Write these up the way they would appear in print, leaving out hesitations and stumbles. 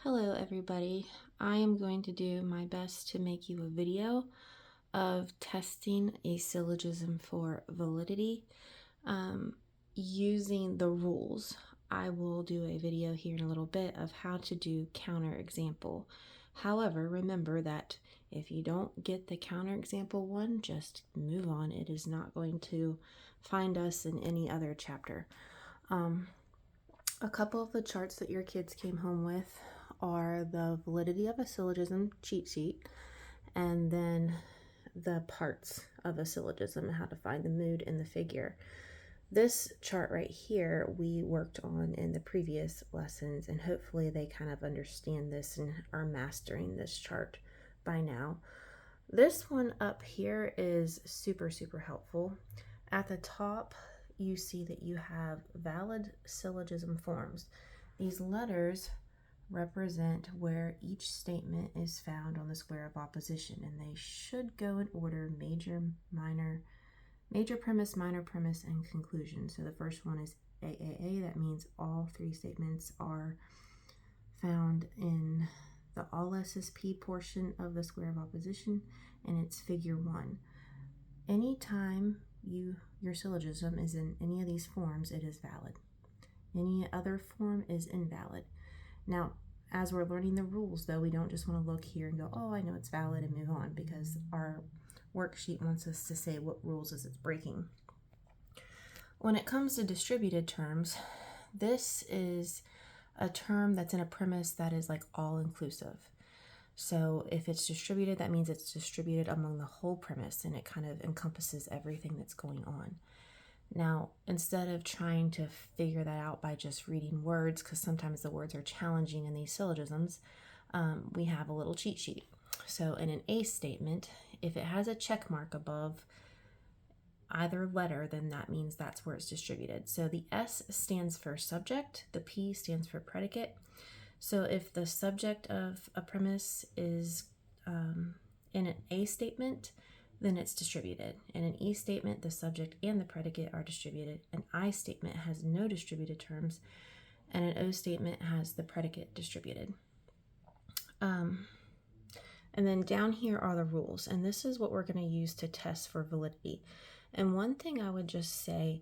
Hello everybody. I am going to do my best to make you a video of testing a syllogism for validity using the rules. I will do a video here in a little bit of how to do counterexample. However, remember that if you don't get the counterexample one, just move on. It is not going to find us in any other chapter. A couple of the charts that your kids came home with are the validity of a syllogism cheat sheet, and then the parts of a syllogism and how to find the mood in the figure. This chart right here we worked on in the previous lessons, and hopefully they kind of understand this and are mastering this chart by now. This one up here is super helpful. At the top you see that you have valid syllogism forms. These letters represent where each statement is found on the square of opposition, and they should go in order: major premise, minor premise, and conclusion. So the first one is AAA. That means all three statements are found in the all SSP portion of the square of opposition, and it's figure 1. Anytime your syllogism is in any of these forms, it is valid. Any other form is invalid. Now, as we're learning the rules, though, we don't just want to look here and go, oh, I know it's valid, and move on, because our worksheet wants us to say what rules is it's breaking. When it comes to distributed terms, this is a term that's in a premise that is like all-inclusive. So if it's distributed, that means it's distributed among the whole premise, and it kind of encompasses everything that's going on. Now, instead of trying to figure that out by just reading words, because sometimes the words are challenging in these syllogisms, we have a little cheat sheet. So in an A statement, if it has a check mark above either letter, then that means that's where it's distributed. So the S stands for subject, the P stands for predicate. So if the subject of a premise is in an A statement, then it's distributed. In an E statement, the subject and the predicate are distributed. An I statement has no distributed terms, and an O statement has the predicate distributed. And then down here are the rules, and this is what we're going to use to test for validity. And one thing I would just say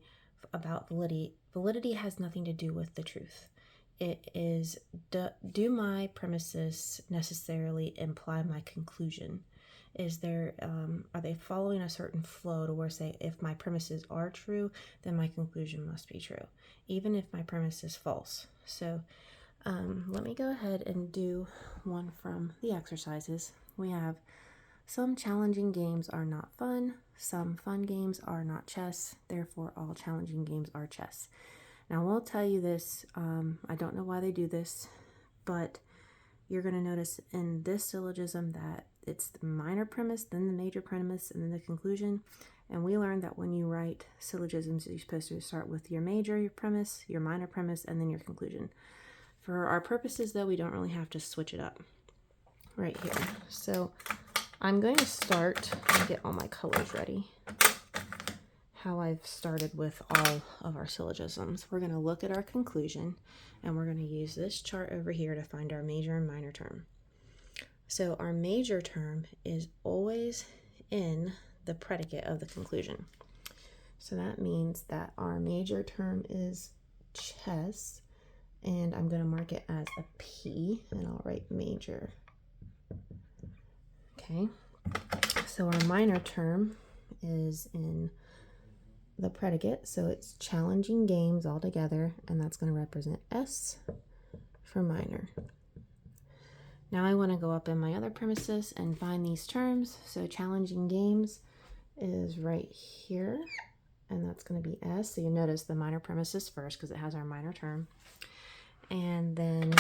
about validity has nothing to do with the truth. It is, do my premises necessarily imply my conclusion? Is there, are they following a certain flow to where, say, if my premises are true, then my conclusion must be true, even if my premise is false. So let me go ahead and do one from the exercises. We have: some challenging games are not fun. Some fun games are not chess. Therefore, all challenging games are chess. Now, I will tell you this, I don't know why they do this, but you're going to notice in this syllogism that it's the minor premise, then the major premise, and then the conclusion. And we learned that when you write syllogisms, you're supposed to start with your major premise, your minor premise, and then your conclusion. For our purposes, though, we don't really have to switch it up right here. So I'm going to start and get all my colors ready. How I've started with all of our syllogisms. We're going to look at our conclusion, and we're going to use this chart over here to find our major and minor term. So our major term is always in the predicate of the conclusion. So that means that our major term is chess, and I'm going to mark it as a P, and I'll write major. Okay, so our minor term is in the predicate, so it's challenging games all together, and that's going to represent S for minor. Now I want to go up in my other premises and find these terms. So challenging games is right here, and that's going to be S. So you notice the minor premise is first because it has our minor term, and then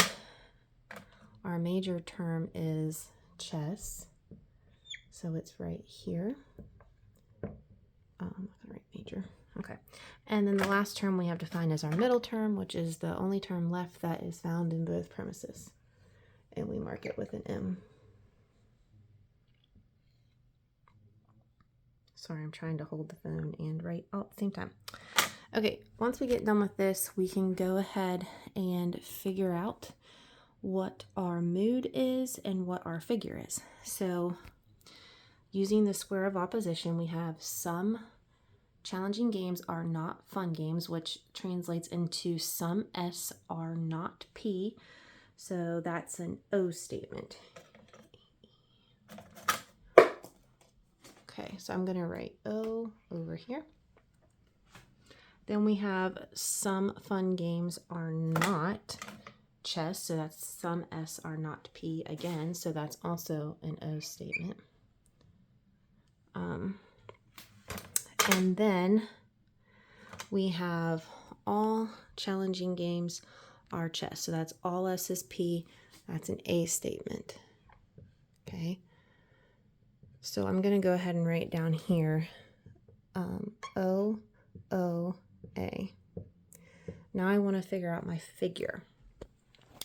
our major term is chess, so it's right here. I'm going to write major. Okay. And then the last term we have to find is our middle term, which is the only term left that is found in both premises. And we mark it with an M. Sorry, I'm trying to hold the phone and write all at the same time. Okay, once we get done with this, we can go ahead and figure out what our mood is and what our figure is. So using the square of opposition, we have some challenging games are not fun games, which translates into some S are not P. So that's an O statement. Okay, so I'm going to write O over here. Then we have some fun games are not chess, so that's some S are not P again, so that's also an O statement. And then we have all challenging games are chess, so that's all S is P, that's an A statement. Okay, so I'm going to go ahead and write down here O, O, A. Now I want to figure out my figure.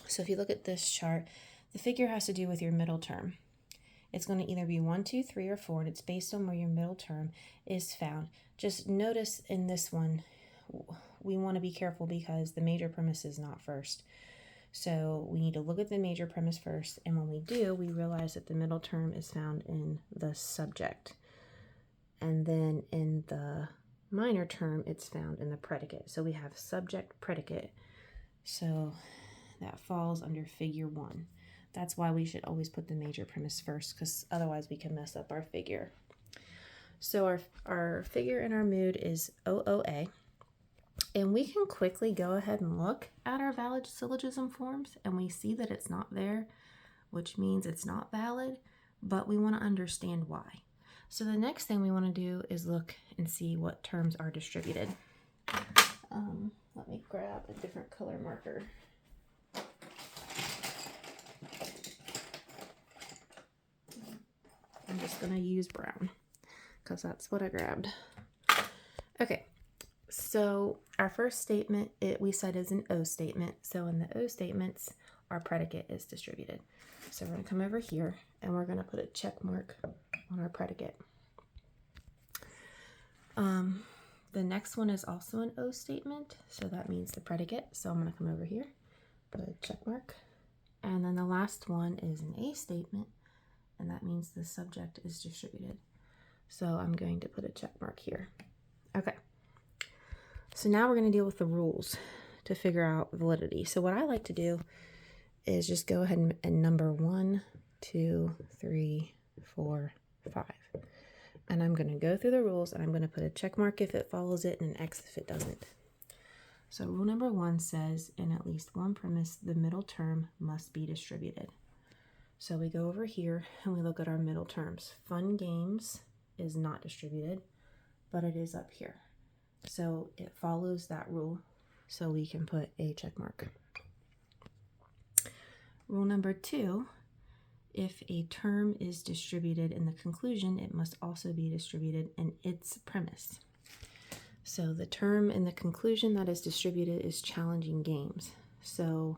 So if you look at this chart, the figure has to do with your middle term. It's going to either be 1, 2, 3, or 4, and it's based on where your middle term is found. Just notice in this one, we want to be careful because the major premise is not first. So we need to look at the major premise first, and when we do, we realize that the middle term is found in the subject. And then in the minor term, it's found in the predicate. So we have subject, predicate. So that falls under figure 1. That's why we should always put the major premise first, because otherwise we can mess up our figure. So our figure in our mood is OOA. And we can quickly go ahead and look at our valid syllogism forms, and we see that it's not there, which means it's not valid, but we want to understand why. So the next thing we want to do is look and see what terms are distributed. Let me grab a different color marker. I'm just going to use brown because that's what I grabbed. Okay, so our first statement we said is an O statement. So in the O statements, our predicate is distributed. So we're going to come over here and we're going to put a check mark on our predicate. The next one is also an O statement, so that means the predicate. So I'm going to come over here, put a check mark. And then the last one is an A statement, and that means the subject is distributed. So I'm going to put a check mark here. Okay. So now we're going to deal with the rules to figure out validity. So what I like to do is just go ahead and number 1, 2, 3, 4, 5. And I'm going to go through the rules, and I'm going to put a check mark if it follows it and an X if it doesn't. So rule number 1 says in at least one premise, the middle term must be distributed. So we go over here and we look at our middle terms. Fun games is not distributed, but it is up here. So it follows that rule, so we can put a check mark. Rule number 2, if a term is distributed in the conclusion, it must also be distributed in its premise. So the term in the conclusion that is distributed is challenging games. So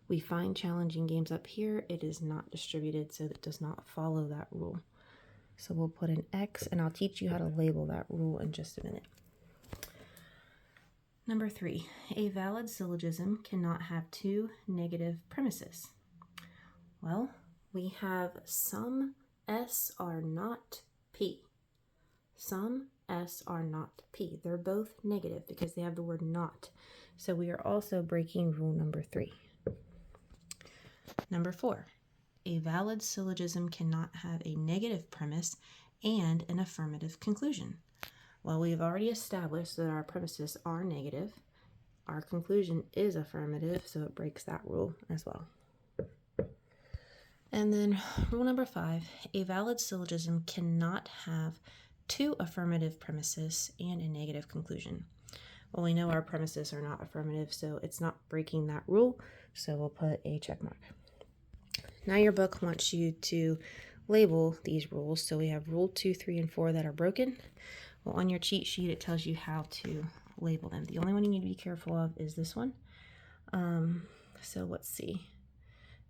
we find challenging games up here. It is not distributed, so it does not follow that rule. So we'll put an X, and I'll teach you how to label that rule in just a minute. Number 3, a valid syllogism cannot have 2 negative premises. Well, we have some S are not P. Some S are not P. They're both negative because they have the word not. So we are also breaking rule number 3. Number 4, a valid syllogism cannot have a negative premise and an affirmative conclusion. Well, we've already established that our premises are negative. Our conclusion is affirmative, so it breaks that rule as well. And then rule number 5, a valid syllogism cannot have 2 affirmative premises and a negative conclusion. Well, we know our premises are not affirmative, so it's not breaking that rule, so we'll put a check mark. Now your book wants you to label these rules. So we have rule 2, 3, and 4 that are broken. Well, on your cheat sheet, it tells you how to label them. The only one you need to be careful of is this one. So let's see.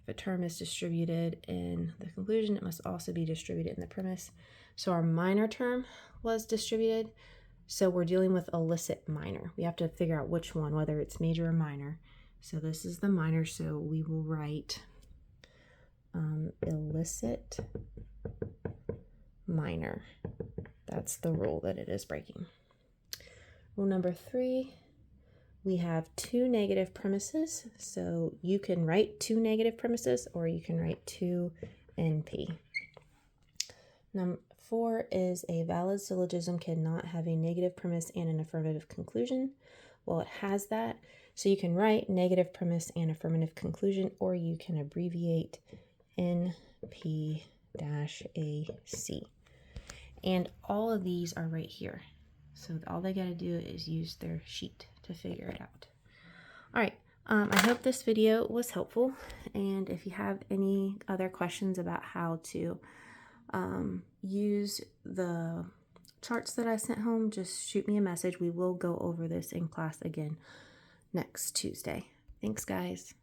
If a term is distributed in the conclusion, it must also be distributed in the premise. So our minor term was distributed. So we're dealing with illicit minor. We have to figure out which one, whether it's major or minor. So this is the minor, so we will write illicit minor. That's the rule that it is breaking. Rule number 3, we have 2 negative premises. So you can write 2 negative premises or you can write 2 NP. Number 4 is a valid syllogism cannot have a negative premise and an affirmative conclusion. Well, it has that. So you can write negative premise and affirmative conclusion, or you can abbreviate NP-AC. And all of these are right here. So all they got to do is use their sheet to figure it out. All right. I hope this video was helpful. And if you have any other questions about how to use the charts that I sent home, just shoot me a message. We will go over this in class again next Tuesday. Thanks, guys.